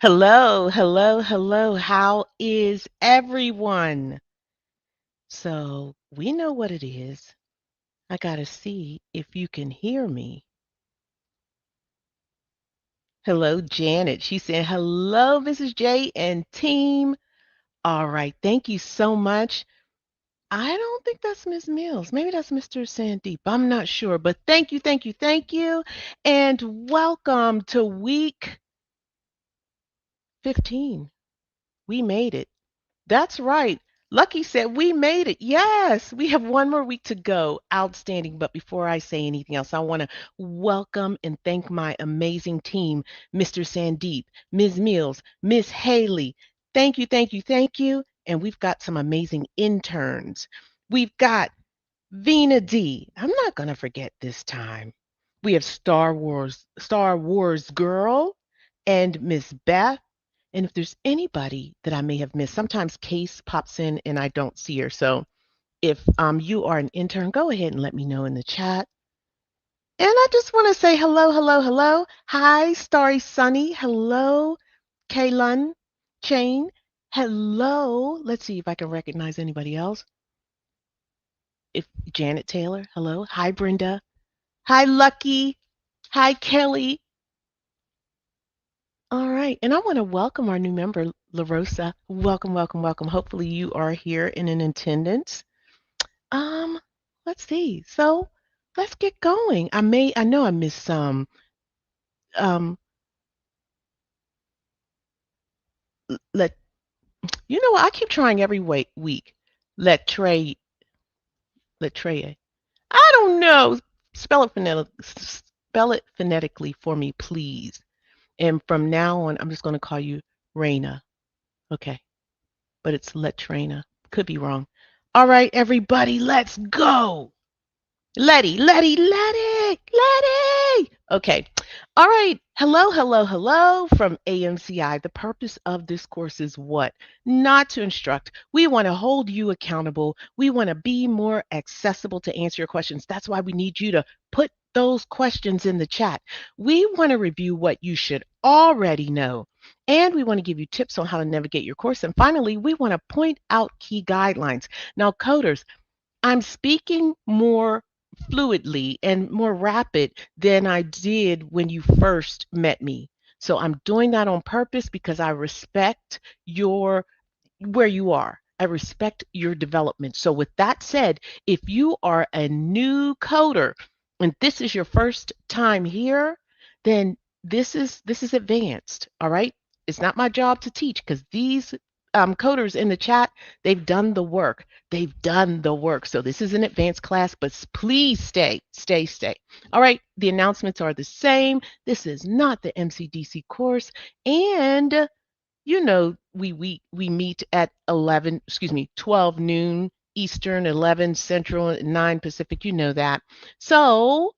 Hello, hello, hello. How is everyone? So, we know what it is. I got to see if you can hear me. Hello, Janet. She said, hello, Mrs. J and team. All right. Thank you so much. I don't think that's Miss Mills. Maybe that's Mr. Sandeep. I'm not sure. But thank you, thank you, thank you. And welcome to week 15. We made it. That's right. Lucky said we made it. Yes, we have one more week to go. Outstanding. But before I say anything else, I want to welcome and thank my amazing team, Mr. Sandeep, Ms. Mills, Miss Haley. Thank you, thank you, thank you. And we've got some amazing interns. We've got Vina D. I'm not going to forget this time. We have Star Wars girl and Miss Beth. And if there's anybody that I may have missed, sometimes Case pops in and I don't see her. So if you are an intern, go ahead and let me know in the chat. And I just want to say hello, hello, hello. Hi, Starry Sunny. Hello, Kaylun Chain. Hello. Let's see if I can recognize anybody else. If Janet Taylor. Hello. Hi, Brenda. Hi, Lucky. Hi, Kelly. All right. And I want to welcome our new member, LaRosa. Welcome, welcome, welcome. Hopefully you are here and in attendance. Um, let's see. So let's get going. I know I missed some. Um, let you know what? I keep trying every week. Let Trey, let Trey. I don't know. Spell it phonetically for me, please. And from now on, I'm just going to call you Raina. Okay. But it's Latrina. Could be wrong. All right, everybody, let's go. Letty. Okay. All right. Hello, hello, hello from AMCI. The purpose of this course is what? Not to instruct. We want to hold you accountable. We want to be more accessible to answer your questions. That's why we need you to put those questions in the chat. We want to review what you should already know. And we want to give you tips on how to navigate your course. And finally, we want to point out key guidelines. Now, coders, I'm speaking more fluidly and more rapid than I did when you first met me. So I'm doing that on purpose because I respect your where you are. I respect your development. So with that said, if you are a new coder and this is your first time here, then this is advanced, all right? It's not my job to teach because these coders in the chat, they've done the work. They've done the work. So this is an advanced class, but please stay. All right, the announcements are the same. This is not the MCDC course. And you know, we meet at 12 noon Eastern, 11 Central, and 9 Pacific. You know that. So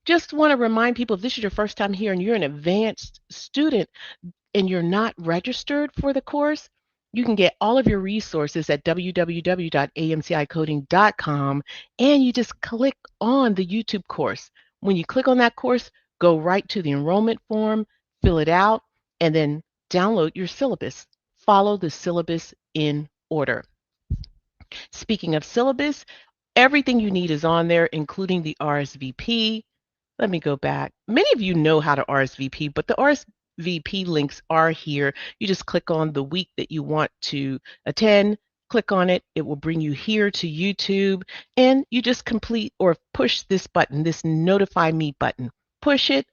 just want to remind people if this is your first time here and you're an advanced student and you're not registered for the course, you can get all of your resources at www.amcicoding.com and you just click on the YouTube course. When you click on that course, go right to the enrollment form, fill it out, and then download your syllabus. Follow the syllabus in order. Speaking of syllabus, everything you need is on there, including the RSVP. Let me go back. Many of you know how to RSVP, but the RSVP links are here. You just click on the week that you want to attend, click on it. It will bring you here to YouTube, and you just complete or push this button, this notify me button. Push it.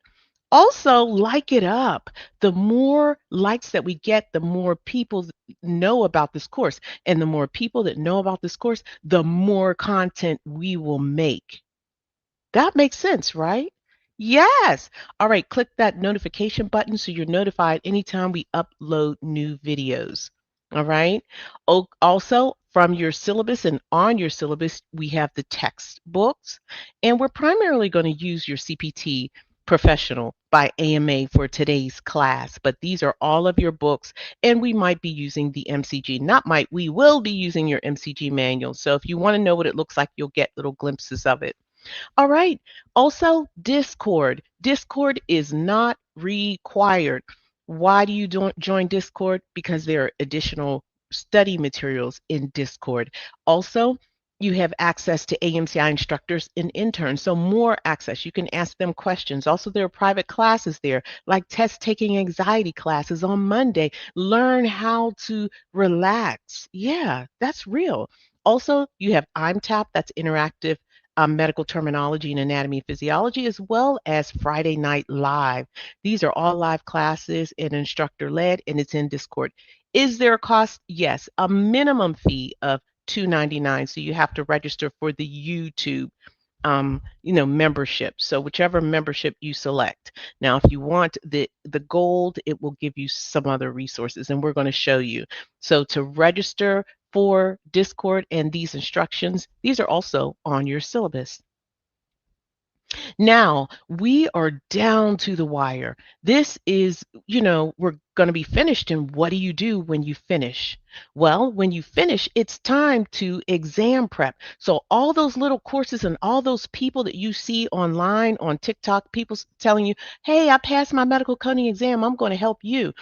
Also, like it up. The more likes that we get, the more people know about this course. And the more people that know about this course, the more content we will make. That makes sense, right? Yes. All right, click that notification button so you're notified anytime we upload new videos. All right. Also, from your syllabus and on your syllabus, we have the textbooks, and we're primarily going to use your CPT Professional by AMA for today's class, but these are all of your books, and we might be using the MCG. Not might, we will be using your MCG manual. So if you want to know what it looks like, you'll get little glimpses of it. All right. Also, Discord. Discord is not required. Why do you don't join Discord? Because there are additional study materials in Discord. Also, you have access to AMCI instructors and interns, so more access. You can ask them questions. Also, there are private classes there, like test taking anxiety classes on Monday. Learn how to relax. Yeah, that's real. Also, you have IMTAP, that's interactive medical terminology and anatomy and physiology, as well as Friday Night Live. These are all live classes and instructor led, and it's in Discord. Is there a cost? Yes, a minimum fee of $2.99. So you have to register for the YouTube membership. So whichever membership you select. Now, if you want the gold, it will give you some other resources, and we're going to show you. So to register for Discord and these instructions, these are also on your syllabus. Now, we are down to the wire. This is, we're going to be finished. And what do you do when you finish? Well, when you finish, it's time to exam prep. So, all those little courses and all those people that you see online on TikTok, people telling you, hey, I passed my medical coding exam, I'm going to help you.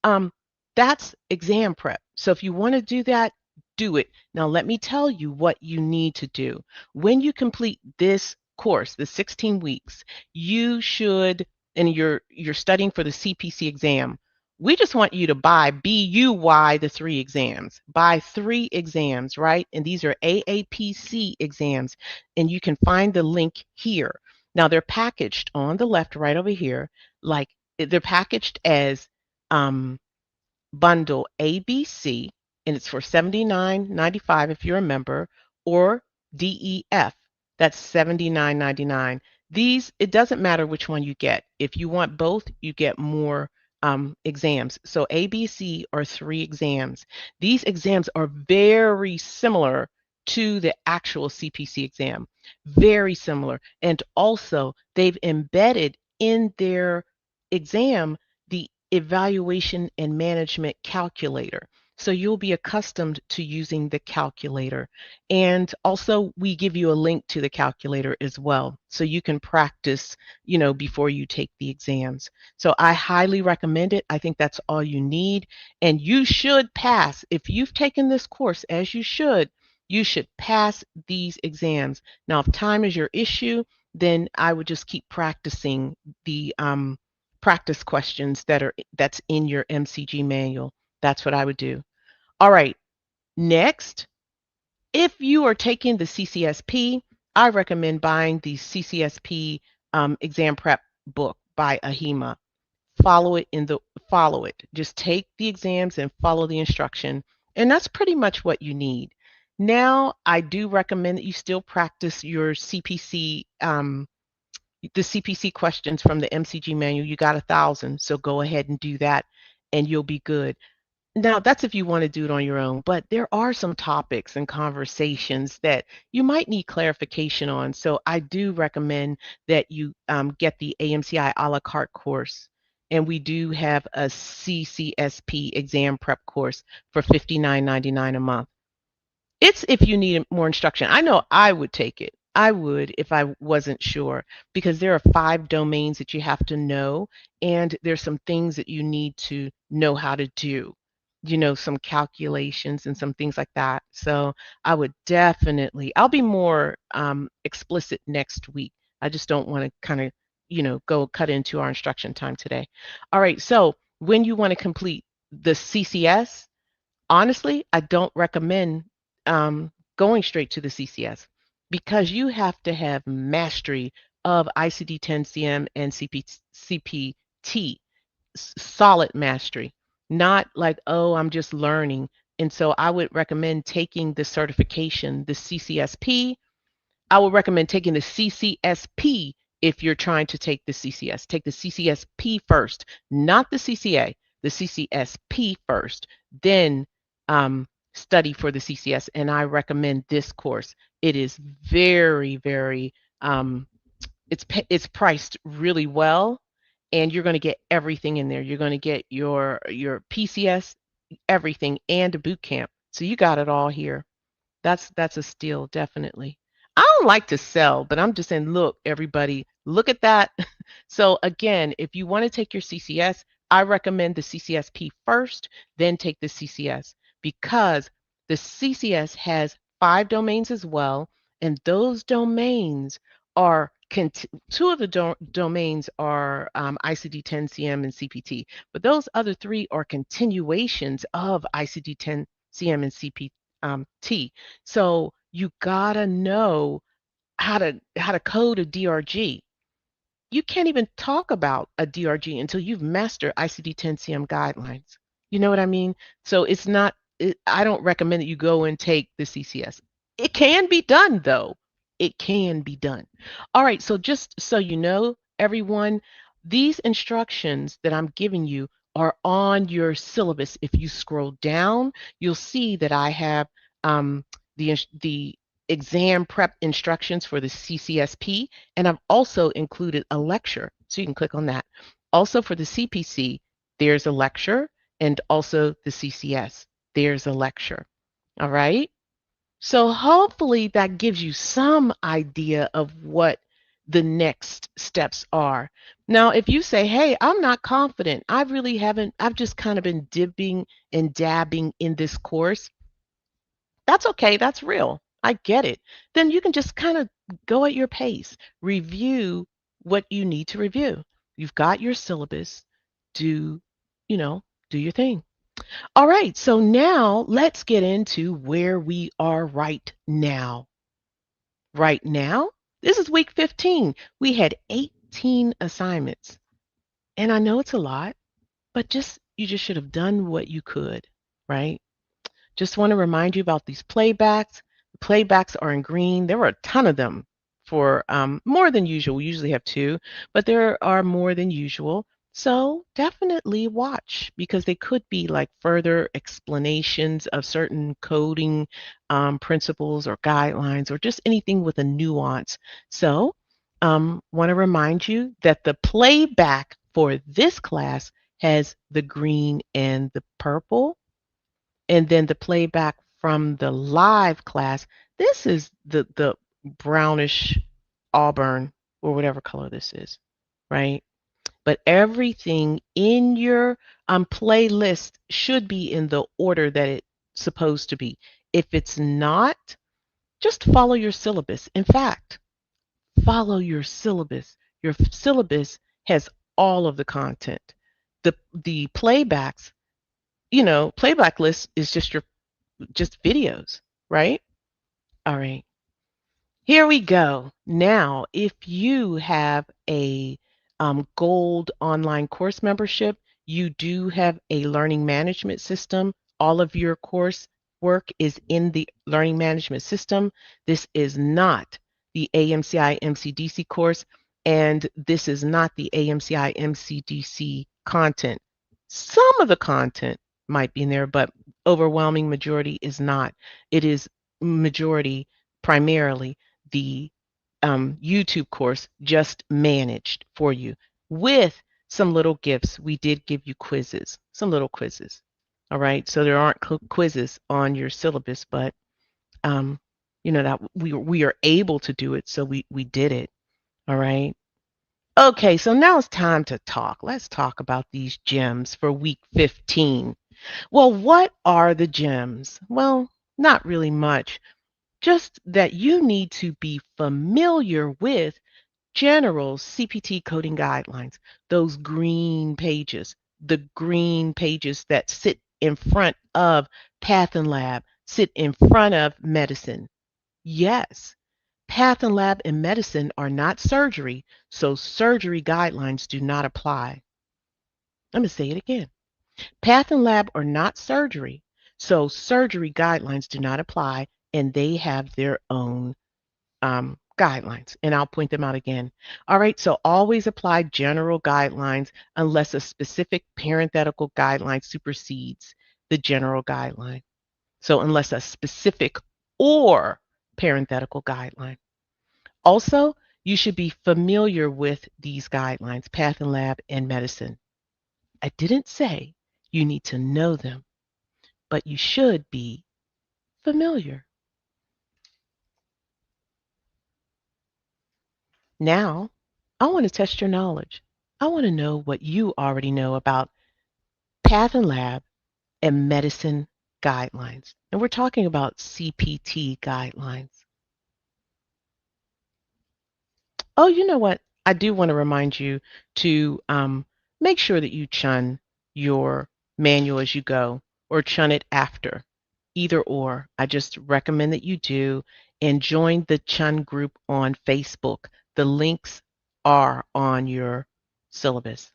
Um, that's exam prep. So if you want to do that, do it. Now, let me tell you what you need to do. When you complete this course, the 16 weeks, you should, and you're studying for the CPC exam. We just want you to buy the 3 exams. Buy 3 exams, right? And these are AAPC exams, and you can find the link here. Now they're packaged on the left, right over here, like they're packaged as um, bundle ABC, and it's for $79.95 if you're a member, or DEF, that's $79.99. These, it doesn't matter which one you get. If you want both, you get more exams. So ABC are 3 exams. These exams are very similar to the actual CPC exam, very similar. And also, they've embedded in their exam the evaluation and management calculator. So you'll be accustomed to using the calculator. And also, we give you a link to the calculator as well. So you can practice, before you take the exams. So I highly recommend it. I think that's all you need. And you should pass. If you've taken this course, as you should pass these exams. Now, if time is your issue, then I would just keep practicing the practice questions that's in your MCG manual. That's what I would do. All right. Next, if you are taking the CCSP, I recommend buying the CCSP exam prep book by AHIMA. Follow it. Just take the exams and follow the instruction, and that's pretty much what you need. Now, I do recommend that you still practice your the CPC questions from the MCG manual. You got 1,000, so go ahead and do that, and you'll be good. Now, that's if you want to do it on your own, but there are some topics and conversations that you might need clarification on. So I do recommend that you get the AMCI a la carte course. And we do have a CCSP exam prep course for $59.99 a month. It's if you need more instruction. I know I would take it. I would if I wasn't sure, because there are 5 domains that you have to know, and there's some things that you need to know how to do, some calculations and some things like that. So I would definitely, I'll be more explicit next week. I just don't want to kind of, go cut into our instruction time today. All right. So when you want to complete the CCS, honestly, I don't recommend going straight to the CCS, because you have to have mastery of ICD-10-CM and CPT, solid mastery, not like, oh, I'm just learning. And so I would recommend taking the certification, the CCSP. I would recommend taking the CCSP if you're trying to take the CCS. Take the CCSP first, not the CCA, the CCSP first, then study for the CCS. And I recommend this course. It is very, very, it's priced really well, and you're going to get everything in there. You're going to get your PCS, everything, and a boot camp. So you got it all here. That's a steal, definitely. I don't like to sell, but I'm just saying, look, everybody, look at that. So again, if you want to take your CCS, I recommend the CCSP first, then take the CCS because the CCS has 5 domains as well, and those domains are two of the domains are ICD-10-CM and CPT, but those other 3 are continuations of ICD-10-CM and CPT. So you gotta know how to code a DRG. You can't even talk about a DRG until you've mastered ICD-10-CM guidelines. You know what I mean? So it's not, I don't recommend that you go and take the CCS. It can be done though. It can be done. All right, so just so you know, everyone, these instructions that I'm giving you are on your syllabus. If you scroll down, you'll see that I have the exam prep instructions for the CCSP, and I've also included a lecture, so you can click on that. Also for the CPC, there's a lecture, and also the CCS, there's a lecture. All right? So hopefully that gives you some idea of what the next steps are. Now, if you say, hey, I'm not confident, I really haven't, I've just kind of been dipping and dabbing in this course, that's okay. That's real. I get it. Then you can just kind of go at your pace, review what you need to review. You've got your syllabus. Do, you know, do your thing. All right. So now let's get into where we are right now. Right now, this is week 15. We had 18 assignments. And I know it's a lot, but you just should have done what you could, right? Just want to remind you about these playbacks. The playbacks are in green. There were a ton of them for more than usual. We usually have 2, but there are more than usual. So definitely watch because they could be like further explanations of certain coding principles or guidelines or just anything with a nuance. So want to remind you that the playback for this class has the green and the purple, and then the playback from the live class, this is the brownish auburn or whatever color this is, right? But everything in your playlist should be in the order that it's supposed to be. If it's not, just follow your syllabus. In fact, follow your syllabus. Your syllabus has all of the content. The playbacks, playback list is just videos, right? All right. Here we go. Now, if you have a gold online course membership, you do have a learning management system. All of your course work is in the learning management system. This is not the AMCI MCDC course, and this is not the AMCI MCDC content. Some of the content might be in there, but overwhelming majority is not. It is majority primarily the YouTube course just managed for you with some little gifts. We did give you quizzes, some little quizzes. All right. So there aren't quizzes on your syllabus, but that we are able to do it, so we did it. All right. Okay, so now it's time to talk. Let's talk about these gems for week 15. Well, what are the gems? Well, not really much. Just that you need to be familiar with general CPT coding guidelines, those the green pages that sit in front of Path and Lab, sit in front of medicine. Yes, Path and Lab and medicine are not surgery, so surgery guidelines do not apply. Let me say it again. Path and Lab are not surgery, so surgery guidelines do not apply, and they have their own guidelines, and I'll point them out again. All right, so always apply general guidelines unless a specific parenthetical guideline supersedes the general guideline. So unless a specific or parenthetical guideline. Also, you should be familiar with these guidelines, Path and Lab and medicine. I didn't say you need to know them, but you should be familiar. Now, I want to test your knowledge. I want to know what you already know about Path and Lab, and Medicine Guidelines. And we're talking about CPT guidelines. Oh, you know what? I do want to remind you to make sure that you chun your manual as you go or chun it after. Either or. I just recommend that you do and join the chun group on Facebook. The links are on your syllabus.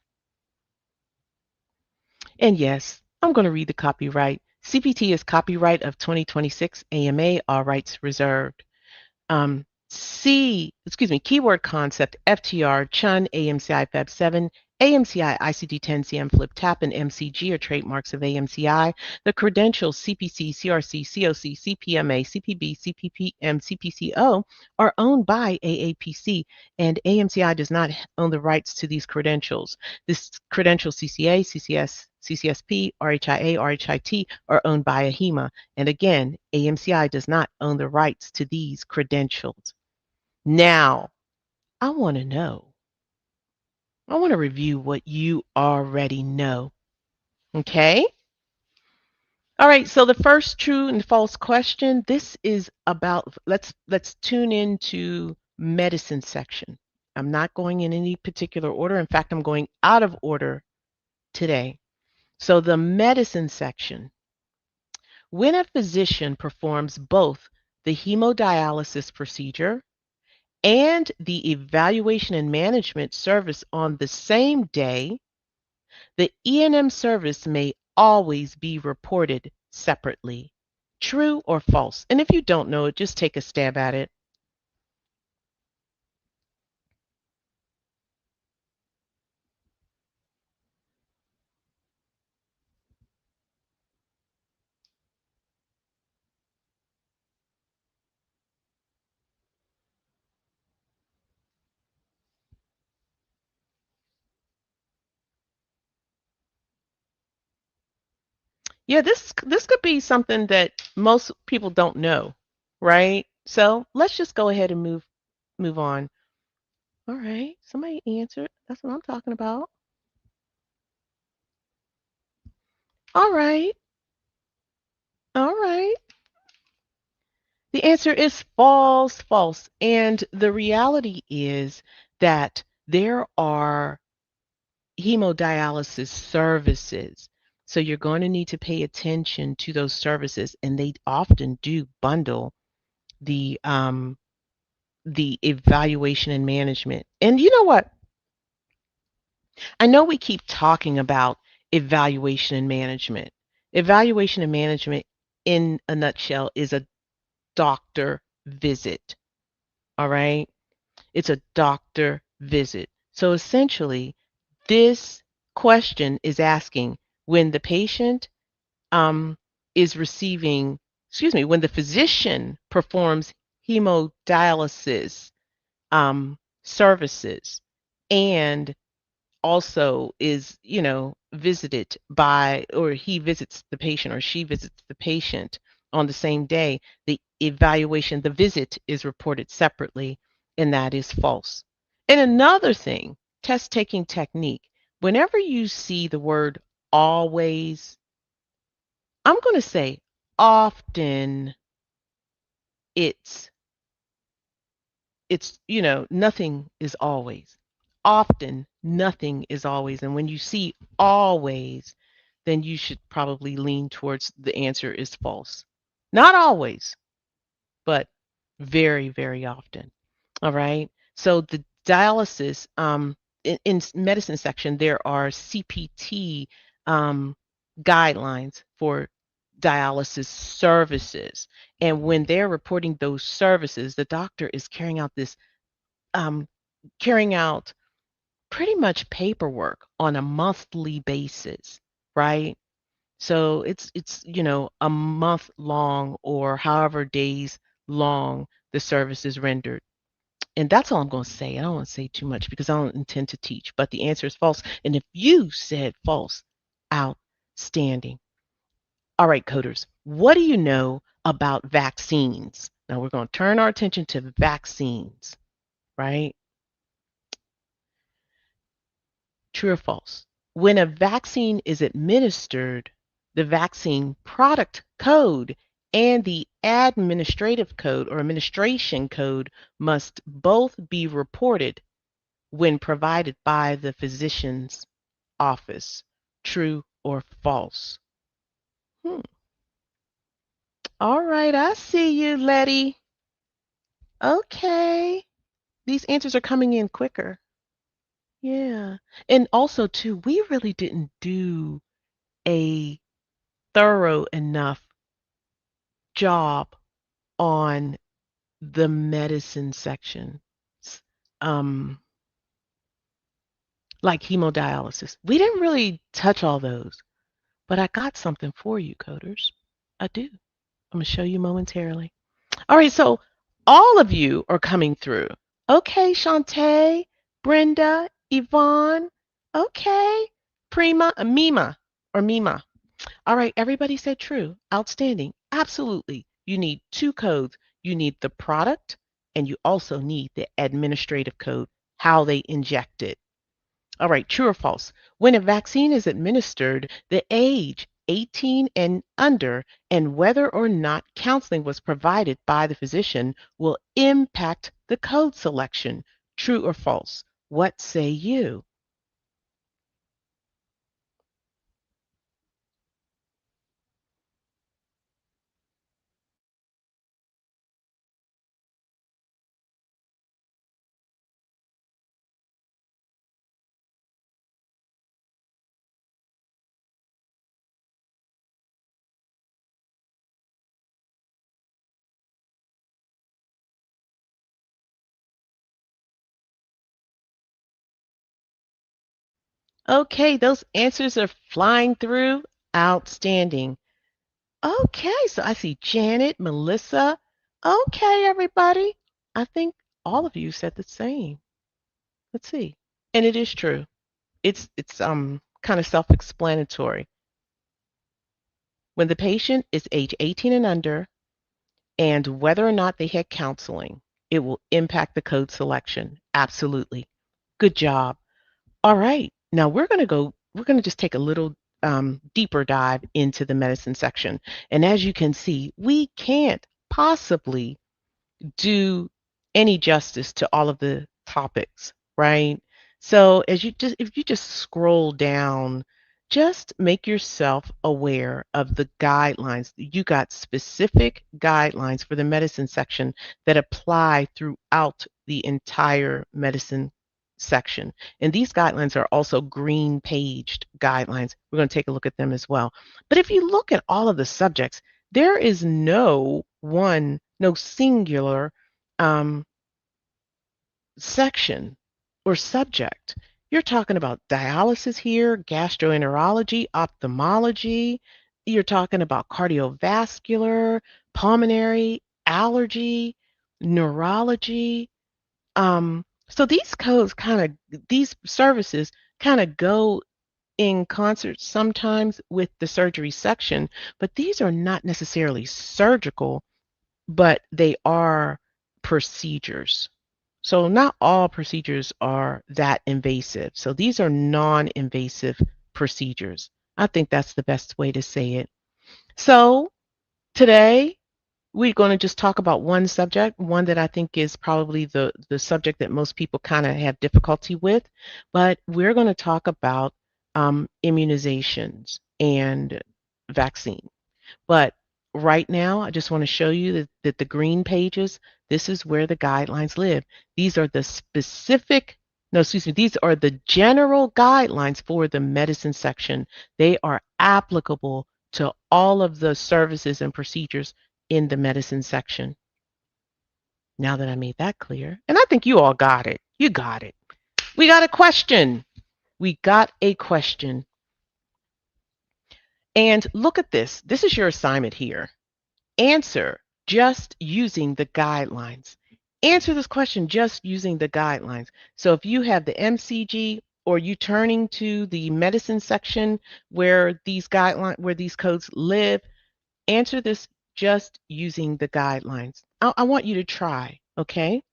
And yes, I'm going to read the copyright. CPT is copyright of 2026 AMA, all rights reserved. Keyword concept, FTR, Chun, AMCI Fab 7, AMCI ICD-10 CM Flip Tap, and MCG are trademarks of AMCI. The credentials CPC, CRC, COC, CPMA, CPB, CPPM, CPCO are owned by AAPC, and AMCI does not own the rights to these credentials. This credential CCA, CCS, CCSP, RHIA, RHIT are owned by AHIMA. And again, AMCI does not own the rights to these credentials. Now, I want to know. I want to review what you already know. Okay? All right, so the first true and false question, this is about let's tune into medicine section. I'm not going in any particular order. In fact, I'm going out of order today. So the medicine section. When a physician performs both the hemodialysis procedure and the evaluation and management service on the same day, the E&M service may always be reported separately. True or false? And if you don't know it, just take a stab at it. Yeah, this could be something that most people don't know, right? So let's just go ahead and move on. All right, somebody answered. That's what I'm talking about. All right, all right. The answer is false, false. And the reality is that there are hemodialysis services. So you're going to need to pay attention to those services, and they often do bundle the evaluation and management. And you know what? I know we keep talking about evaluation and management. Evaluation and management, in a nutshell, is a doctor visit. All right? It's a doctor visit. So essentially, this question is asking when the patient is receiving, when the physician performs hemodialysis services and also is, visited by, or he visits the patient or she visits the patient on the same day, the evaluation, the visit is reported separately, and that is false. And another thing, test taking technique, whenever you see the word always, I'm going to say often it's nothing is always. Often, nothing is always. And when you see always, then you should probably lean towards the answer is false. Not always, but very, very often. All right. So the dialysis, in medicine section, there are CPT guidelines for dialysis services. And when they're reporting those services, the doctor is um, carrying out pretty much paperwork on a monthly basis, right? So it's a month long or however days long the service is rendered. And that's all I'm going to say. I don't want to say too much because I don't intend to teach, but the answer is false. And if you said false, outstanding. All right, coders, what do you know about vaccines? Now we're going to turn our attention to vaccines, right? True or false? When a vaccine is administered, the vaccine product code and the administrative code or administration code must both be reported when provided by the physician's office. True or false? Hmm. All right, I see you, Letty. Okay. These answers are coming in quicker. Yeah. And also, too, we really didn't do a thorough enough job on the medicine section, um, like hemodialysis. We didn't really touch all those, but I got something for you, coders. I do. I'm going to show you momentarily. All right, so all of you are coming through. Okay, Shantae, Brenda, Yvonne. Okay, Prima, Mima, or Mima. All right, everybody said true. Outstanding. Absolutely. You need two codes. You need the product and you also need the administrative code, how they inject it. All right, true or false? When a vaccine is administered, the age 18 and under and whether or not counseling was provided by the physician will impact the code selection. True or false? What say you? Okay, those answers are flying through. Outstanding. Okay, so I see Janet, Melissa. Okay, everybody. I think all of you said the same. Let's see. And it is true. It's kind of self-explanatory. When the patient is age 18 and under and whether or not they had counseling, it will impact the code selection. Absolutely. Good job. All right. Now we're going to just take a little deeper dive into the medicine section. And as you can see, we can't possibly do any justice to all of the topics, right? So as you just if you just scroll down, just make yourself aware of the guidelines. You got specific guidelines for the medicine section that apply throughout the entire medicine section. And these guidelines are also green paged guidelines. We're going to take a look at them as well. But if you look at all of the subjects, there is no singular um, section or subject. You're talking about dialysis here, gastroenterology, ophthalmology. You're talking about cardiovascular, pulmonary, allergy, neurology. So these services kind of go in concert sometimes with the surgery section, but these are not necessarily surgical, but they are procedures. So not all procedures are that invasive. So these are non-invasive procedures. I think that's the best way to say it. So today we're going to just talk about one subject, one that I think is probably the subject that most people kind of have difficulty with, but we're going to talk about immunizations and vaccine. But right now, I just want to show you that the green pages, this is where the guidelines live. These are the specific, no, excuse me, these are the general guidelines for the medicine section. They are applicable to all of the services and procedures in the medicine section. Now that I made that clear, and I think you all got it. You got it. We got a question. We got a question. And look at this. This is your assignment here. Answer just using the guidelines. Answer this question just using the guidelines. So if you have the MCG or you turning to the medicine section where these codes live, answer this just using the guidelines. I want you to try, okay?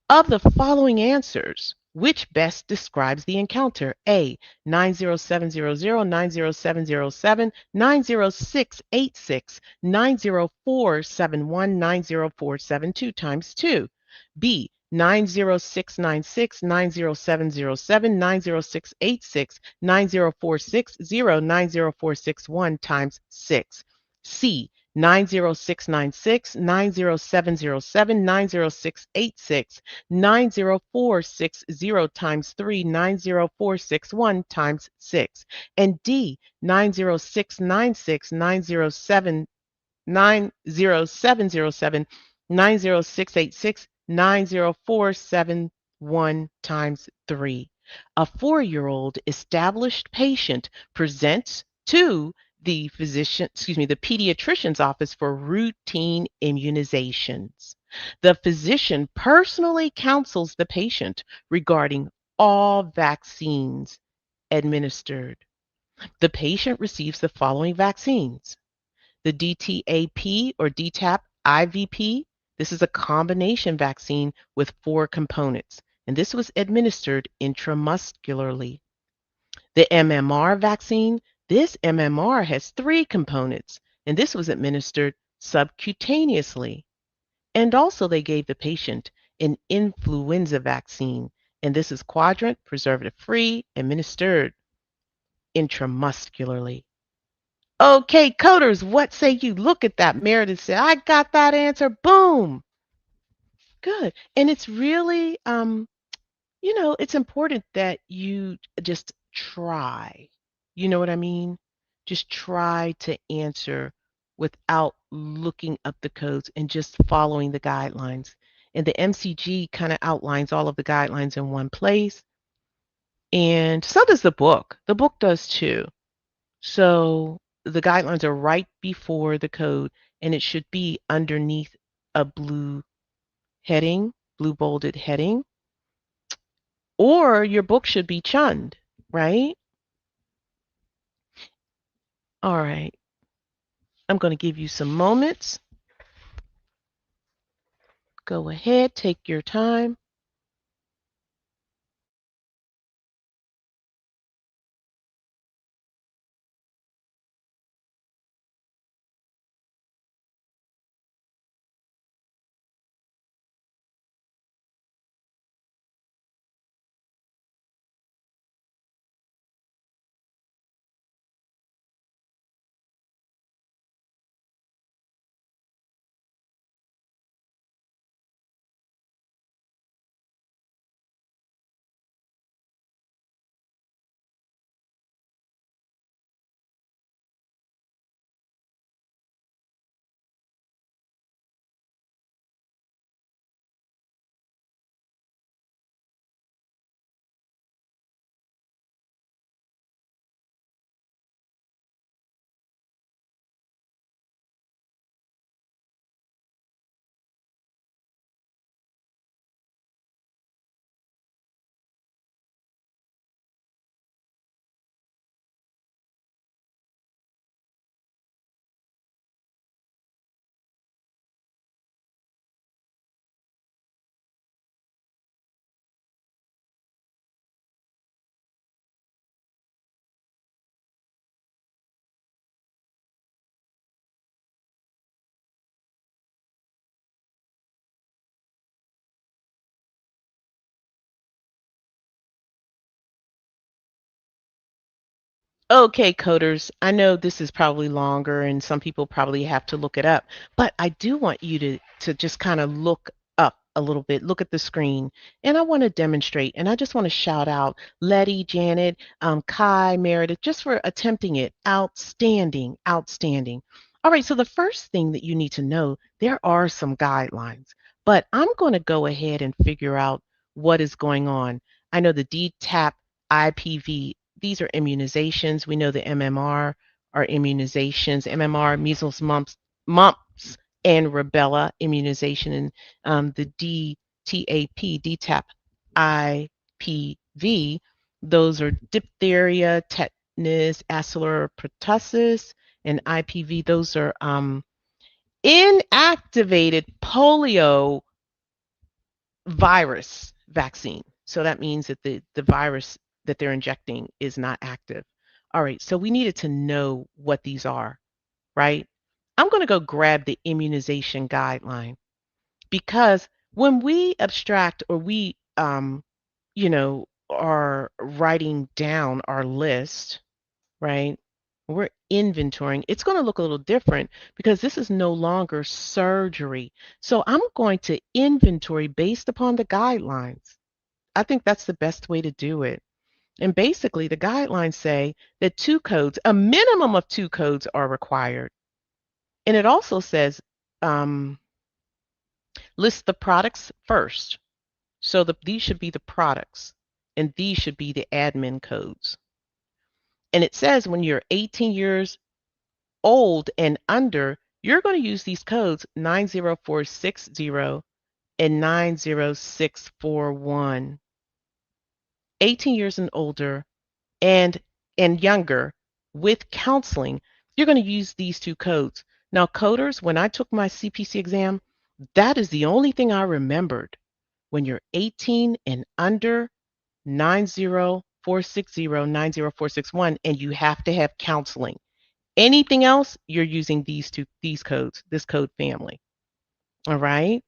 Of the following answers, Which best describes the encounter? A. 90700, 90707, 90686, 90471, 90472 times 2. B. 90696, 90707, 90686, 90460, 90461 times 6. C. 90696, 90707, 90686, 90460 times 3, 90461 times 6. And D, 90696, 90707, 90686, 90471 times 3. A 4-year-old established patient presents to the pediatrician's office for routine immunizations. The physician personally counsels the patient regarding all vaccines administered. The patient receives the following vaccines: the DTaP or DTaP IVP. This is a combination vaccine with 4 components, and this was administered intramuscularly. The MMR vaccine, this MMR has 3 components, and this was administered subcutaneously. And also they gave the patient an influenza vaccine, and this is quadrant, preservative-free, administered intramuscularly. Okay, coders, what say you? Look at that. Meredith said, I got that answer. Boom. Good. And it's really, it's important that you just try. You know what I mean? Just try to answer without looking up the codes and just following the guidelines. And the MCG kind of outlines all of the guidelines in one place. And so does the book. The book does too. So the guidelines are right before the code, and it should be underneath a blue heading, blue bolded heading, or your book should be chunned, right? All right. I'm going to give you some moments. Go ahead, take your time. Okay, coders, I know this is probably longer and some people probably have to look it up, but I do want you to just kind of look up a little bit, look at the screen, and I want to demonstrate. And I just want to shout out Letty, Janet, Kai, Meredith, just for attempting it. Outstanding, outstanding. All right, so the first thing that you need to know, there are some guidelines, but I'm going to go ahead and figure out what is going on. I know the DTaP IPV, these are immunizations. We know the MMR are immunizations. MMR, measles, mumps, and rubella immunization, and the DTaP, DTaP, IPV. Those are diphtheria, tetanus, acellular pertussis, and IPV. Those are inactivated polio virus vaccine. So that means that the virus that they're injecting is not active. All right, so we needed to know what these are, right? I'm going to go grab the immunization guideline because when we abstract or we, are writing down our list, right? We're inventorying. It's going to look a little different because this is no longer surgery. So I'm going to inventory based upon the guidelines. I think that's the best way to do it. And basically, the guidelines say that two codes, a minimum of two codes are required. And it also says um, list the products first. So these should be the products, and these should be the admin codes. And it says when you're 18 years old and under, you're going to use these codes 90460 and 90641. 18 years and older and younger with counseling, you're going to use these two codes. Now, coders, when I took my CPC exam, that is the only thing I remembered. When you're 18 and under, 90460, 90461, and you have to have counseling. Anything else, you're using these codes, this code family. All right?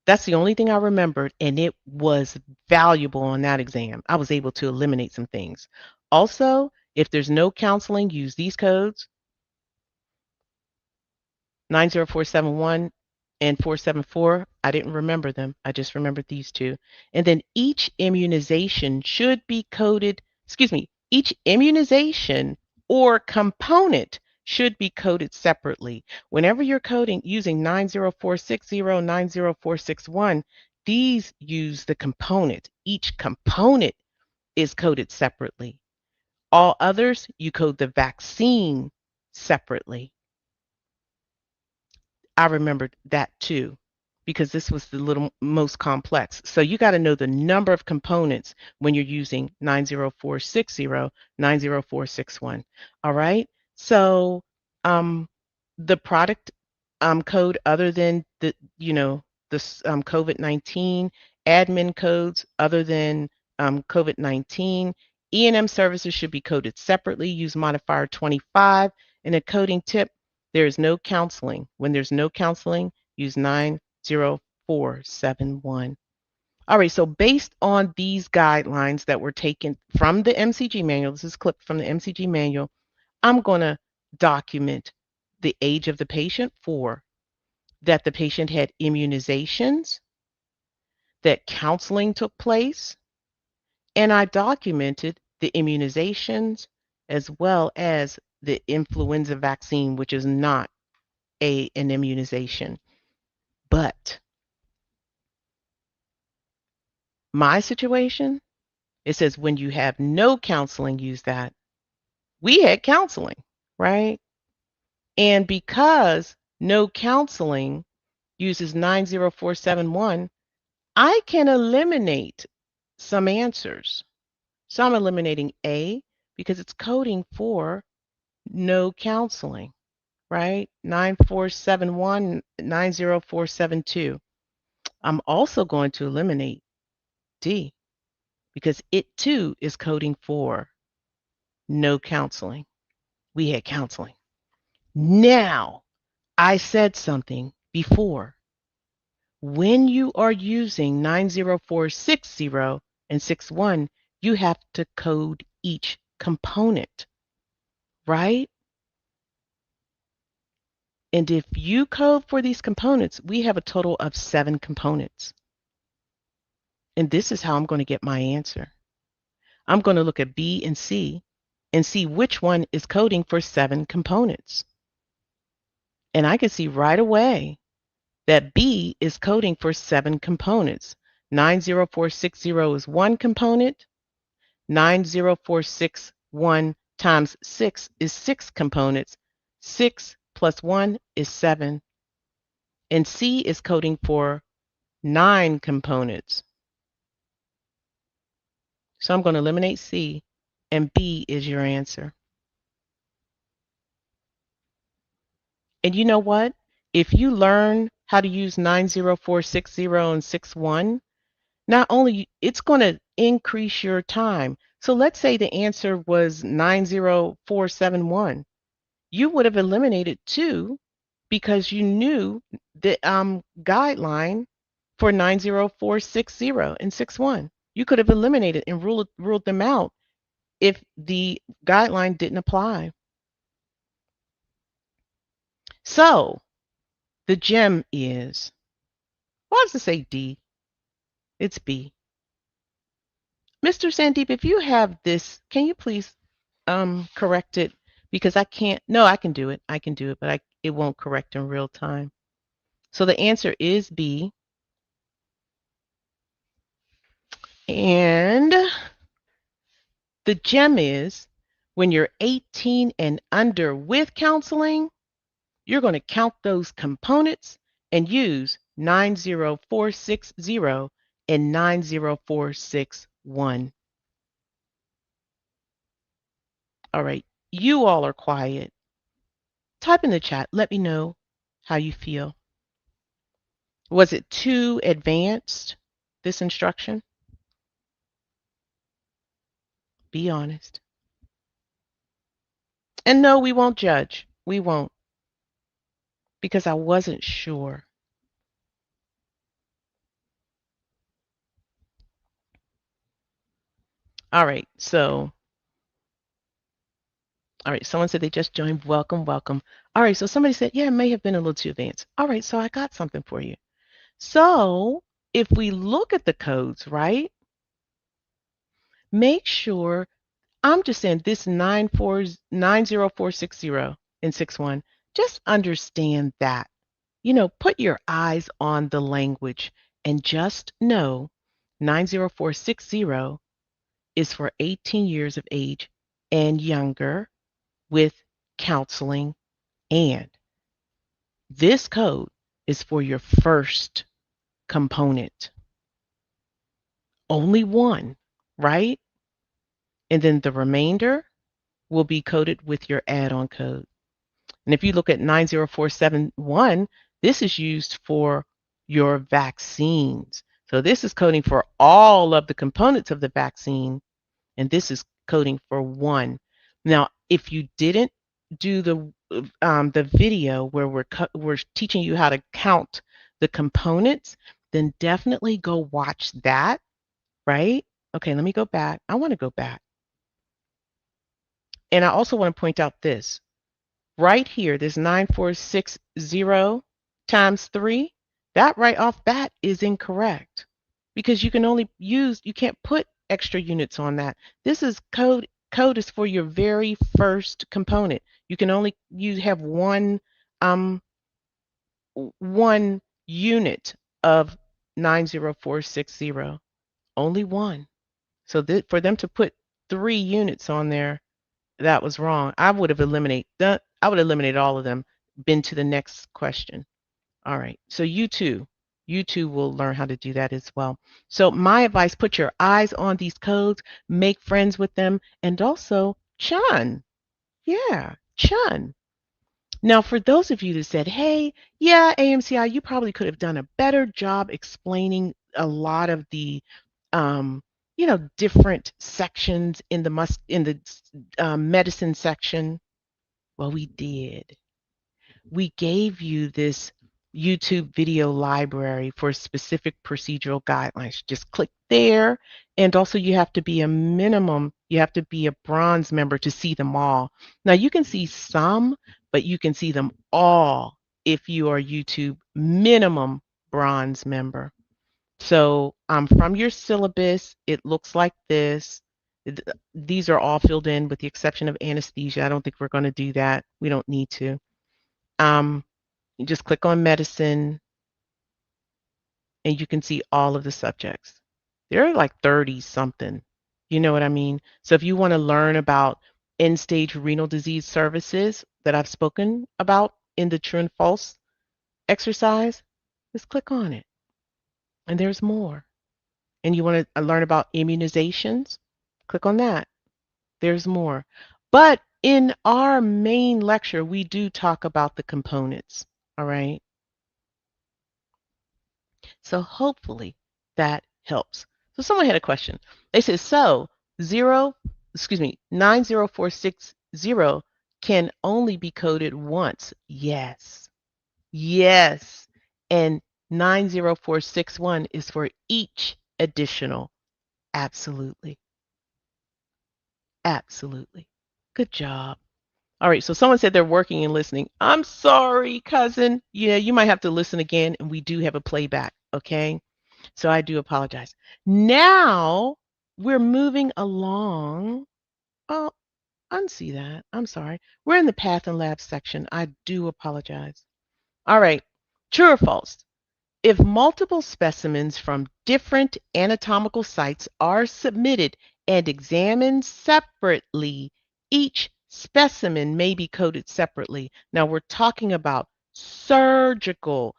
That's the only thing I remembered, and it was valuable on that exam. I was able to eliminate some things. Also, if there's no counseling, use these codes 90471 and 474. I didn't remember them. I just remembered these two. And then each immunization should be coded, each immunization or component should be coded separately. Whenever you're coding using 90460, 90461, these use the component. Each component is coded separately. All others, you code the vaccine separately. I remembered that too, because this was the little most complex. So you got to know the number of components when you're using 90460, 90461. All right. So the product code other than the COVID-19, admin codes other than COVID-19, E&M services should be coded separately. Use modifier 25. And a coding tip, there is no counseling. When there's no counseling, use 90471. All right, so based on these guidelines that were taken from the MCG manual, this is clipped from the MCG manual, I'm going to document the age of the patient, 4, that the patient had immunizations, that counseling took place, and I documented the immunizations as well as the influenza vaccine, which is not an immunization. But my situation, it says when you have no counseling, use that. We had counseling, right? And because no counseling uses 90471, I can eliminate some answers. So I'm eliminating A because it's coding for no counseling, right? 9471, 90472. I'm also going to eliminate D because it too is coding for no counseling. We had counseling. Now, I said something before. When you are using 90460 and 61, you have to code each component, right? And if you code for these components, we have a total of 7 components. And this is how I'm going to get my answer. I'm going to look at B and C and see which one is coding for 7 components. And I can see right away that B is coding for 7 components. 90460 is 1 component. 90461 times 6 is 6 components. 6 plus 1 is 7. And C is coding for 9 components. So I'm going to eliminate C, and B is your answer. And you know what? If you learn how to use 90460 and 61, Not only it's going to increase your time. So let's say the answer was 90471. You would have eliminated 2 because you knew the guideline for 90460 and 61. You could have eliminated and ruled them out if the guideline didn't apply. So the gem is, why does it say D? It's B. Mr. Sandeep, if you have this, can you please correct it? Because I can't, no, I can do it. I can do it, but it won't correct in real time. So the answer is B. And the gem is, when you're 18 and under with counseling, you're going to count those components and use 90460 and 90461. All right, you all are quiet. Type in the chat. Let me know how you feel. Was it too advanced, this instruction? Be honest. And no, we won't judge. We won't, because I wasn't sure. All right, someone said they just joined. Welcome, welcome. All right, so somebody said, yeah, it may have been a little too advanced. All right, so I got something for you. So if we look at the codes, right, make sure, I'm just saying this 90460 and 61, just understand that. Put your eyes on the language and just know 90460 is for 18 years of age and younger with counseling, and this code is for your first component. Only one, right? And then the remainder will be coded with your add-on code. And if you look at 90471, this is used for your vaccines. So this is coding for all of the components of the vaccine, and this is coding for one. Now, if you didn't do the video where we're teaching you how to count the components, then definitely go watch that, right? Okay, let me go back. I want to go back. And I also want to point out this. Right here, this 9460 times 3, that right off bat is incorrect because you can only you can't put extra units on that. This is code is for your very first component. You have one unit of 90460, only one. So for them to put 3 units on there, that was wrong. I would have eliminated all of them. Been to the next question. All right. So you too will learn how to do that as well. So my advice, put your eyes on these codes, make friends with them, and also Chun. Yeah, Chun. Now, for those of you that said, hey, yeah, AMCI, you probably could have done a better job explaining a lot of the different sections in the medicine section. Well, we did. We gave you this YouTube video library for specific procedural guidelines. Just click there. And also you have to be a bronze member to see them all. Now you can see some, but you can see them all if you are YouTube minimum bronze member. So from your syllabus, it looks like this. These are all filled in with the exception of anesthesia. I don't think we're going to do that. We don't need to. You just click on medicine and you can see all of the subjects. There are like 30 something. You know what I mean? So if you want to learn about end-stage renal disease services that I've spoken about in the true and false exercise, just click on it. And there's more. And you want to learn about immunizations, click on that. There's more. But in our main lecture, we do talk about the components, all right? So hopefully that helps. So someone had a question. They said, so 90460 can only be coded once. Yes. Yes. And 90461 is for each additional. Absolutely. Absolutely. Good job. All right, so someone said they're working and listening. I'm sorry, cousin. Yeah, you might have to listen again, and we do have a playback, okay? So I do apologize. Now we're moving along. Oh, unsee that. I'm sorry. We're in the Path and Lab section. I do apologize. All right, true or false? If multiple specimens from different anatomical sites are submitted and examined separately, each specimen may be coded separately. Now we're talking about surgical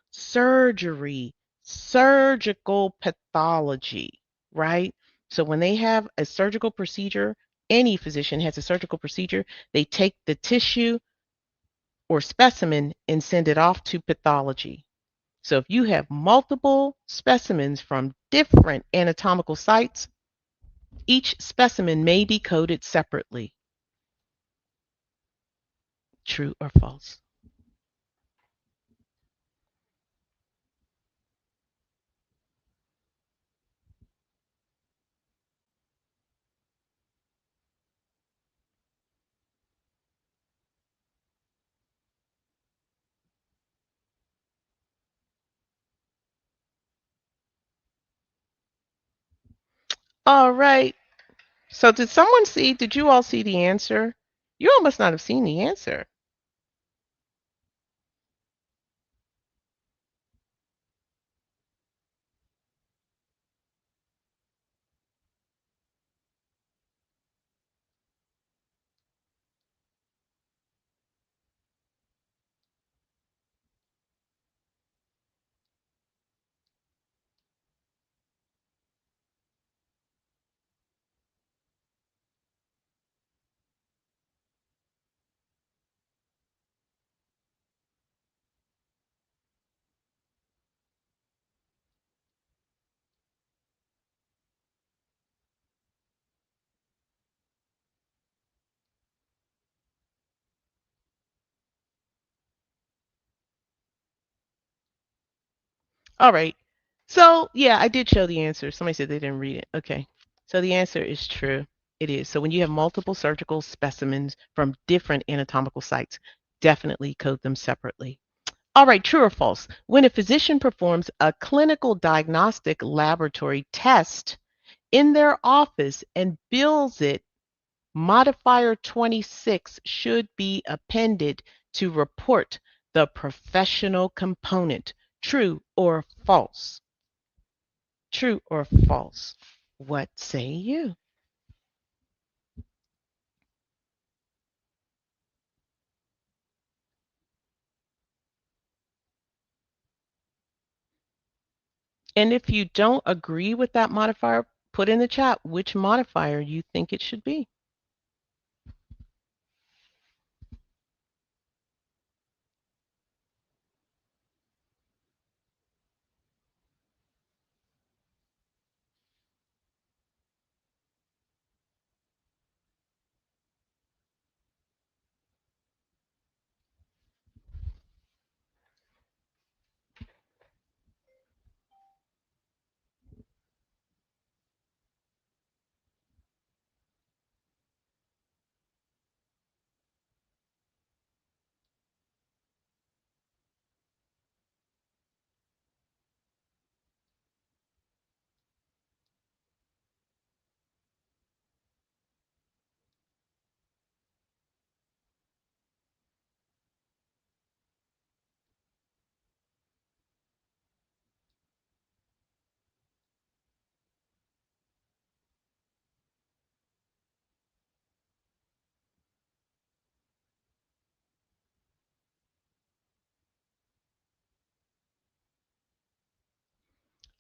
pathology, right? So when they have a surgical procedure, any physician has a surgical procedure, they take the tissue or specimen and send it off to pathology. So if you have multiple specimens from different anatomical sites, each specimen may be coded separately. True or false? All right. So did you all see the answer? You all must not have seen the answer. All right. So, yeah, I did show the answer. Somebody said they didn't read it. Okay. So the answer is true. It is. So when you have multiple surgical specimens from different anatomical sites, definitely code them separately. All right, true or false? When a physician performs a clinical diagnostic laboratory test in their office and bills it, modifier 26 should be appended to report the professional component. True or false? True or false? What say you? And if you don't agree with that modifier, put in the chat which modifier you think it should be.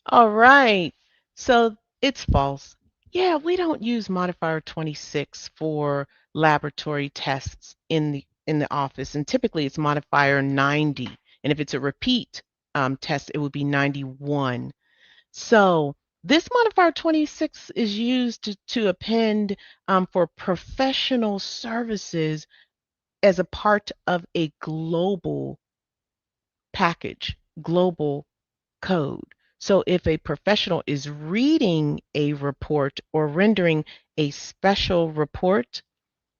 All right. So it's false. Yeah, we don't use modifier 26 for laboratory tests in the office, and typically it's modifier 90. And if it's a repeat test, it would be 91. So This modifier 26 is used to append for professional services as a part of a global package, global code. So if a professional is reading a report or rendering a special report,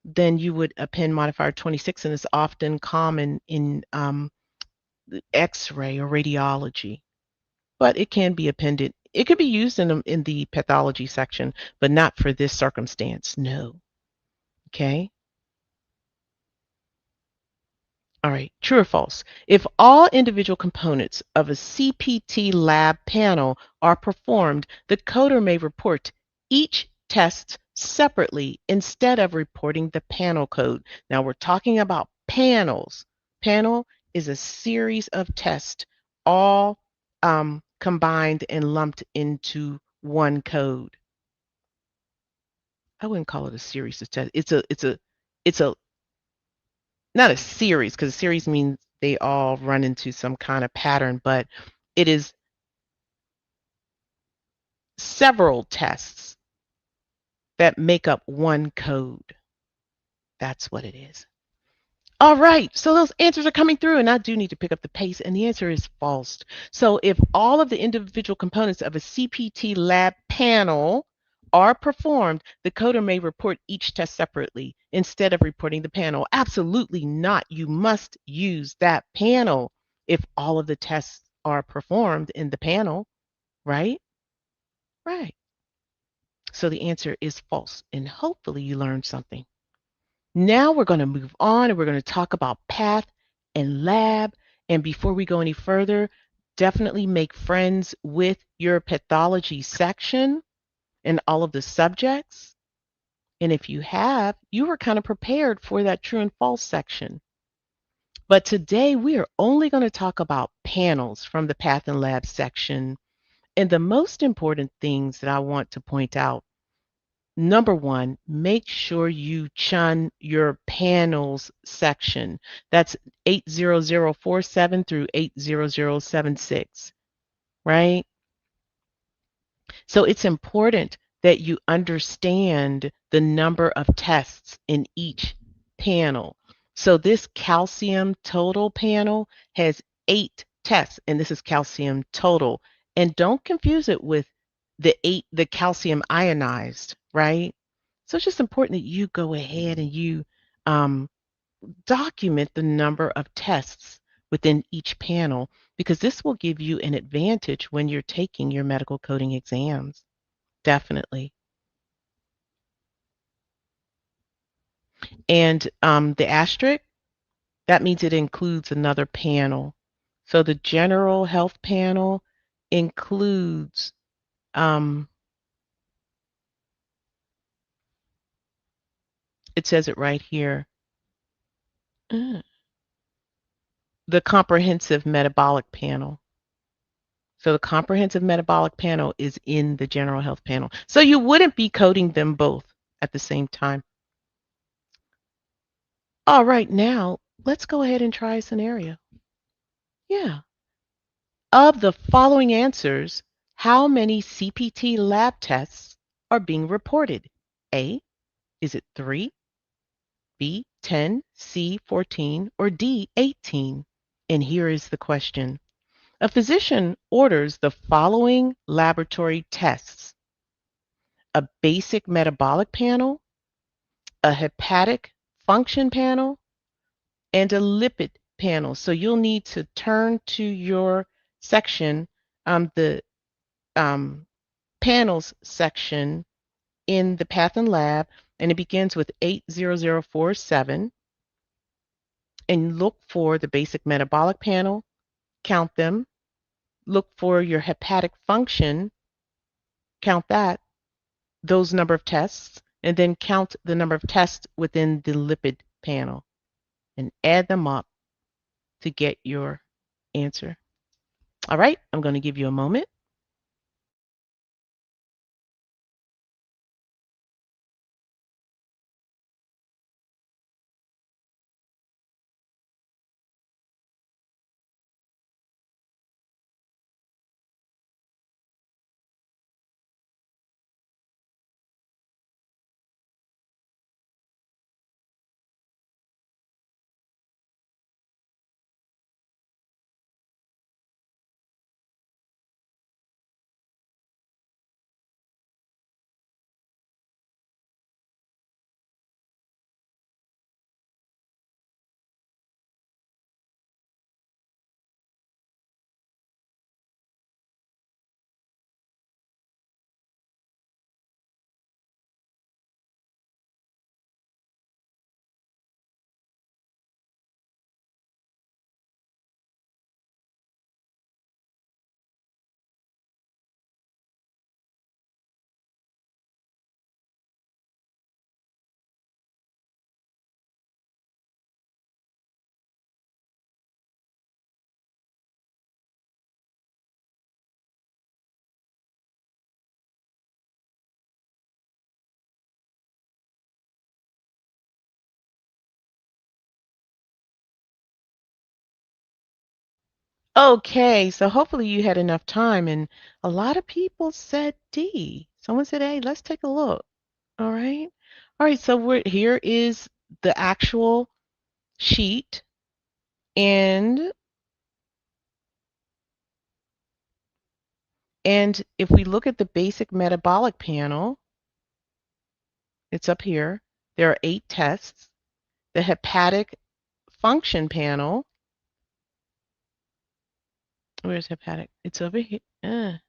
then you would append modifier 26, and it's often common in X-ray or radiology. But it can be appended. It could be used in the pathology section, but not for this circumstance. No. Okay. All right, true or false? If all individual components of a CPT lab panel are performed, the coder may report each test separately instead of reporting the panel code. Now we're talking about panels. Panel is a series of tests, all combined and lumped into one code. I wouldn't call it a series of tests. It's a not a series, because a series means they all run into some kind of pattern, but it is several tests that make up one code. That's what it is. All right, so those answers are coming through, and I do need to pick up the pace, and the answer is false. So if all of the individual components of a CPT lab panel are performed, the coder may report each test separately instead of reporting the panel. Absolutely not. You must use that panel if all of the tests are performed in the panel, right? Right. So the answer is false, and hopefully you learned something. Now we're going to move on and we're going to talk about path and lab. And before we go any further, definitely make friends with your pathology section and all of the subjects. And if you have, you were kind of prepared for that true and false section. But today we are only going to talk about panels from the path and lab section. And the most important things that I want to point out: number one, make sure you chun your panels section. That's 80047 through 80076, right? So it's important that you understand the number of tests in each panel. So this calcium total panel has 8 tests, and this is calcium total. And don't confuse it with the calcium ionized, right? So it's just important that you go ahead and you um, document the number of tests within each panel, because this will give you an advantage when you're taking your medical coding exams. Definitely. And the asterisk, that means it includes another panel. So the general health panel includes it says it right here, uh, the comprehensive metabolic panel. So the comprehensive metabolic panel is in the general health panel. So you wouldn't be coding them both at the same time. All right, now let's go ahead and try a scenario. Yeah. Of the following answers, how many CPT lab tests are being reported? A, is it 3, B, 10, C, 14, or D, 18? And here is the question. A physician orders the following laboratory tests: a basic metabolic panel, a hepatic function panel, and a lipid panel. So you'll need to turn to your section, the um, panels section in the Path and Lab, and it begins with 80047, and look for the basic metabolic panel, count them, look for your hepatic function, count that, those number of tests, and then count the number of tests within the lipid panel and add them up to get your answer. All right, I'm going to give you a moment. Okay, so hopefully you had enough time, and a lot of people said D. Someone said A. Let's take a look. All right. All right, so here is the actual sheet, and if we look at the basic metabolic panel, it's up here. There are 8 tests. The hepatic function panel, where's hepatic? It's over here.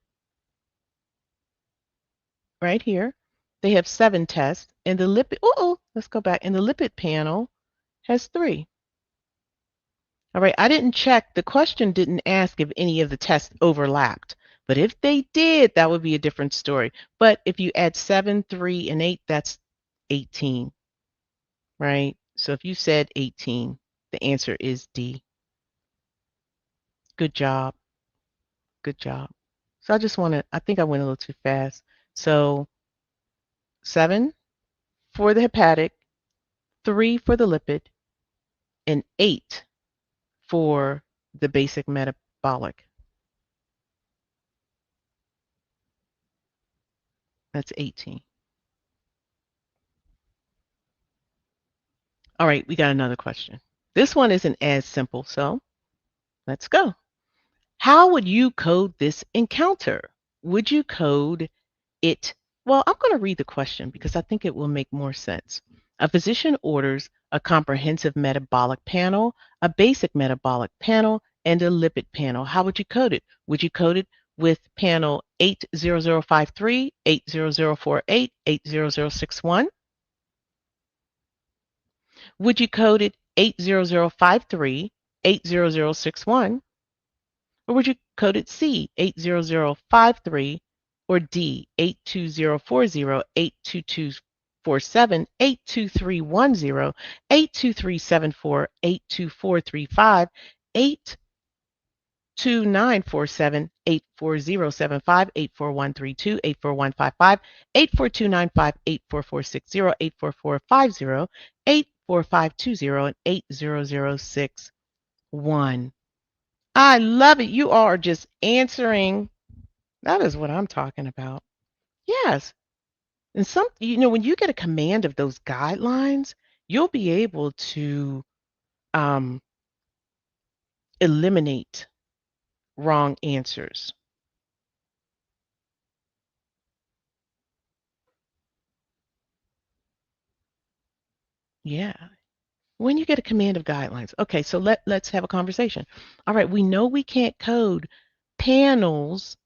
Right here. They have 7 tests, and the lipid, let's go back. And the lipid panel has 3. All right, I didn't check. The question didn't ask if any of the tests overlapped. But if they did, that would be a different story. But if you add 7, 3, and 8, that's 18, right? So if you said 18, the answer is D. Good job. Good job. So I think I went a little too fast. So 7 for the hepatic, 3 for the lipid, and 8 for the basic metabolic. That's 18. All right, we got another question. This one isn't as simple, so let's go. How would you code this encounter? Would you code it? Well, I'm going to read the question because I think it will make more sense. A physician orders a comprehensive metabolic panel, a basic metabolic panel, and a lipid panel. How would you code it? Would you code it with panel 80053, 80048, 80061? Would you code it 80053, 80061? Or would you code it C, 80053, or D, 82040, 82247, 82310, 82374, 82435, 82947, 84075, 84132, 84155, 84295, 84460, 84450, 84520, and 8006. I love it. You are just answering. That is what I'm talking about. Yes. And when you get a command of those guidelines, you'll be able to um, eliminate wrong answers. Yeah. When you get a command of guidelines. Okay, so let's have a conversation. All right, we know we can't code panels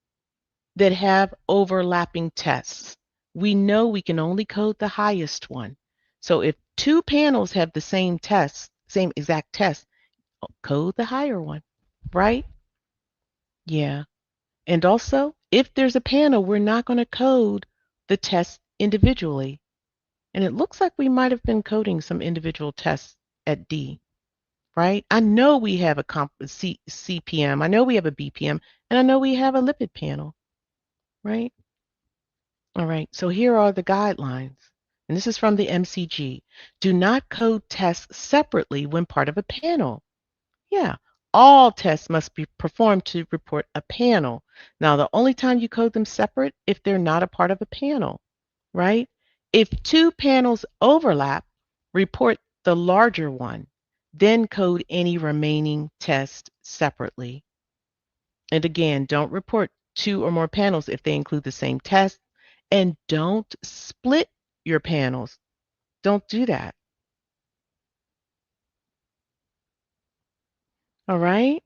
that have overlapping tests. We know we can only code the highest one. So if 2 panels have the same test, same exact test, code the higher one, right? Yeah. And also, if there's a panel, we're not going to code the test individually. And it looks like we might have been coding some individual tests at D, right? I know we have a CPM, I know we have a BPM, and I know we have a lipid panel, right? All right, so here are the guidelines. And this is from the MCG. Do not code tests separately when part of a panel. Yeah, all tests must be performed to report a panel. Now, the only time you code them separate if they're not a part of a panel, right? If 2 panels overlap, report the larger one, then code any remaining test separately. And again, don't report 2 or more panels if they include the same test, and don't split your panels. Don't do that. All right?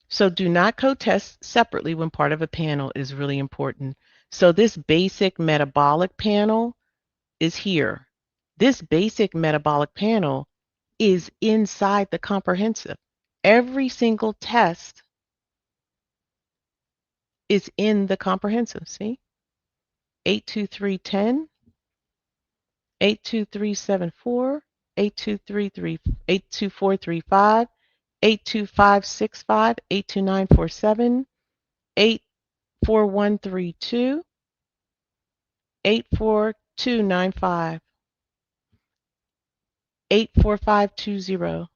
So do not code tests separately when part of a panel is really important. So this basic metabolic panel is here. This basic metabolic panel is inside the comprehensive. Every single test is in the comprehensive. See? 82310, 82374, 823, 82435, 82565, 82947, 84132, 84295. 84520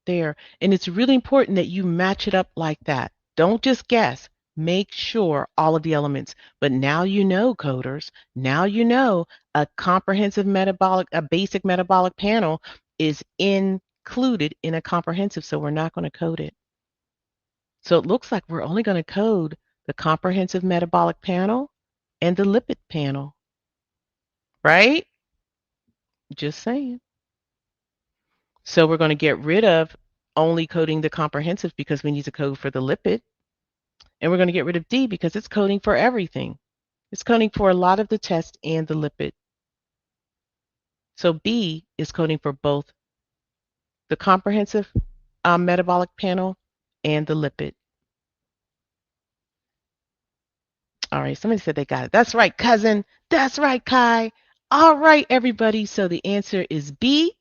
there. And it's really important that you match it up like that. Don't just guess. Make sure all of the elements. But now you know, coders, now you know a comprehensive metabolic, a basic metabolic panel is included in a comprehensive, so we're not going to code it. So it looks like we're only going to code the comprehensive metabolic panel and the lipid panel, right? Just saying. So we're going to get rid of only coding the comprehensive because we need to code for the lipid. And we're going to get rid of D because it's coding for everything. It's coding for a lot of the test and the lipid. So B is coding for both the comprehensive metabolic panel and the lipid. All right, somebody said they got it. That's right, cousin. That's right, Kai. All right, everybody. So the answer is B.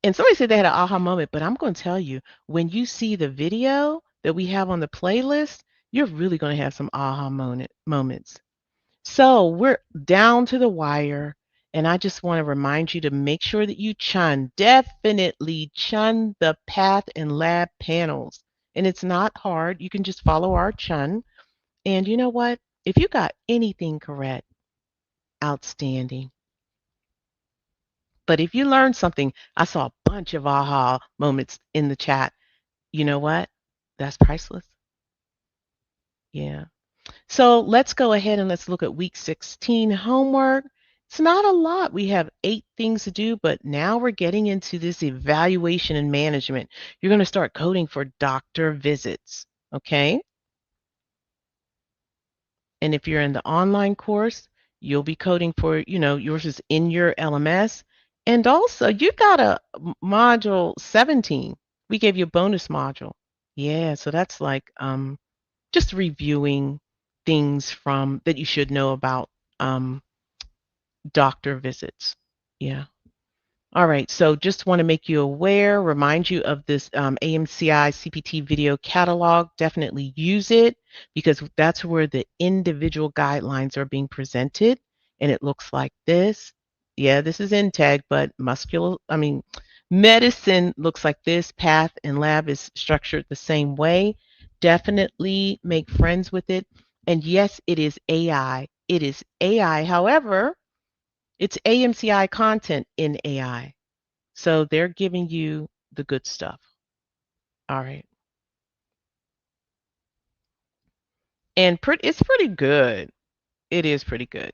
And somebody said they had an aha moment, but I'm going to tell you, when you see the video that we have on the playlist, you're really going to have some aha moments. So we're down to the wire, and I just want to remind you to make sure that you chun, definitely chun the path and lab panels. And it's not hard. You can just follow our chun. And you know what? If you got anything correct, outstanding. But if you learned something, I saw a bunch of aha moments in the chat. You know what? That's priceless. Yeah. So let's go ahead and let's look at week 16 homework. It's not a lot. We have 8 things to do, but now we're getting into this evaluation and management. You're going to start coding for doctor visits, okay? And if you're in the online course, you'll be coding for, yours is in your LMS. And also, you got a module 17. We gave you a bonus module. Yeah, so that's like just reviewing things from that you should know about um, doctor visits. Yeah. All right, so just want to make you aware, remind you of this AMCI CPT video catalog. Definitely use it because that's where the individual guidelines are being presented. And it looks like this. Yeah, this is INTEG, but medicine looks like this. Path and lab is structured the same way. Definitely make friends with it. And yes, it is AI. It is AI. However, it's AMCI content in AI. So they're giving you the good stuff. All right. And it's pretty good. It is pretty good.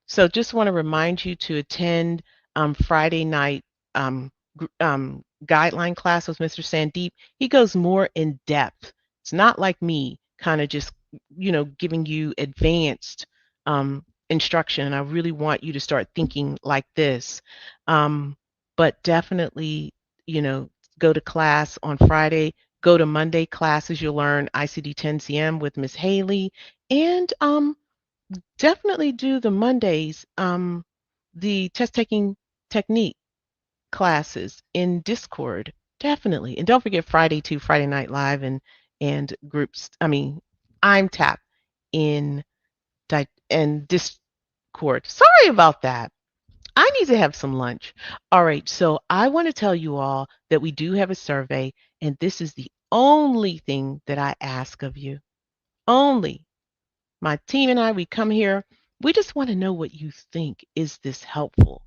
So just want to remind you to attend Friday night guideline class with Mr. Sandeep. He goes more in depth. It's not like me kind of just, giving you advanced instruction. And I really want you to start thinking like this. But definitely, you know, go to class on Friday. Go to Monday classes. You'll learn ICD-10-CM with Miss Haley. And definitely do the Mondays, the test taking technique classes in Discord. Definitely. And don't forget Friday too, Friday Night Live and groups. I'm Tap in and Discord. Sorry about that. I need to have some lunch. All right, so I want to tell you all that we do have a survey, and this is the only thing that I ask of you. Only. My team and I, we come here. We just want to know what you think. Is this helpful?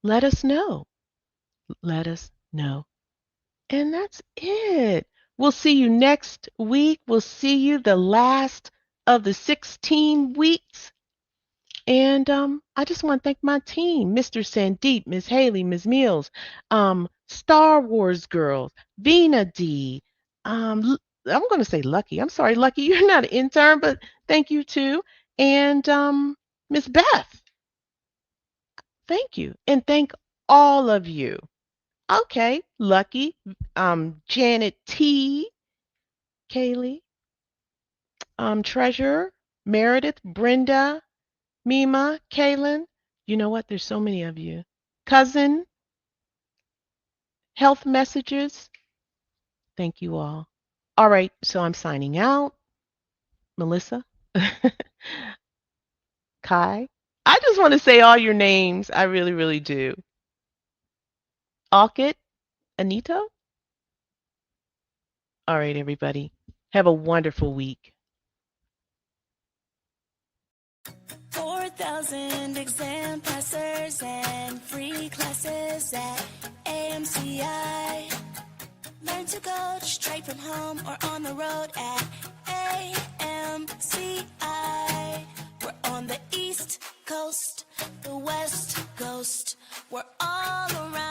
Let us know. Let us know. And that's it. We'll see you next week. We'll see you the last of the 16 weeks. And I just want to thank my team, Mr. Sandeep, Ms. Haley, Ms. Mills, Star Wars Girls, Vina D. I'm going to say Lucky. I'm sorry, Lucky, you're not an intern, but thank you too. And Miss Beth, thank you. And thank all of you. Okay, Lucky, Janet T, Kaylee, Treasure, Meredith, Brenda, Mima, Kaylin. You know what? There's so many of you. Cousin, health messages. Thank you all. All right, so I'm signing out. Melissa, Kai. I just want to say all your names. I really, really do. Alkit, Anito? All right, everybody. Have a wonderful week. 4,000 exam passers and free classes at AMCI. Learn to coach straight from home or on the road at AMCI. We're on the East Coast, the West Coast. We're all around.